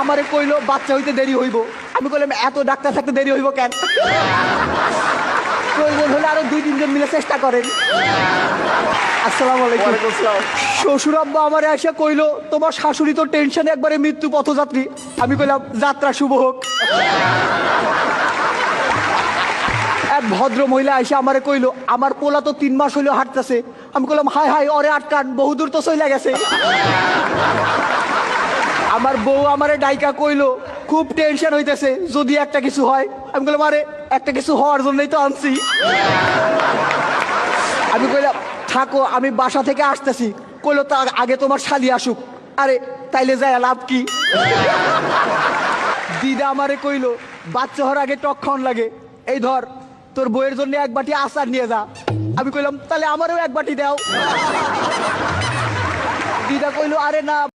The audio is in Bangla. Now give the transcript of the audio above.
আমারে কইলো বাচ্চা হইতে দেরি হইব। আমি কইলাম এত ডাক্তার থাকতে দেরি হইব কেন? প্রয়োজন হলে আরো 2-3 জন মিলে চেষ্টা করেন। আসসালামু আলাইকুম। শ্বশুর আব্বা আমারে এসে কইলো তোমার শাশুড়ি তো টেনশনে একবারে মৃত্যু পথযাত্রী। আমি কইলাম যাত্রা শুভ হোক। এক ভদ্র মহিলা এসে আমারে কইলো আমার পোলা তো 3 মাস হইলো হাঁটতেছে। আমি কইলাম হাই হাই ওরে আটকান, বহুদূর তো চলে গেছে। আমার বউ আমারে ডাইকা কইলো খুব টেনশন হইতেছে যদি একটা কিছু হয়। আমি কইলাম আরে একটা কিছু হওয়ার জন্যই তো আনছি। আমি কইলাম থাকো আমি বাসা থেকে আসতেছি। কইলো তা আগে তোমার শালি আসুক। আরে তাইলে যায় লাভ কি? দিদা আমারে কইলো বাচ্চা হওয়ার আগে টক খাওয়ান লাগে, এই ধর তোর বইয়ের জন্য 1 বাটি আচার নিয়ে যা। আমি কইলাম তাহলে আমারও 1 বাটি দাও। দিদা কইলো আরে না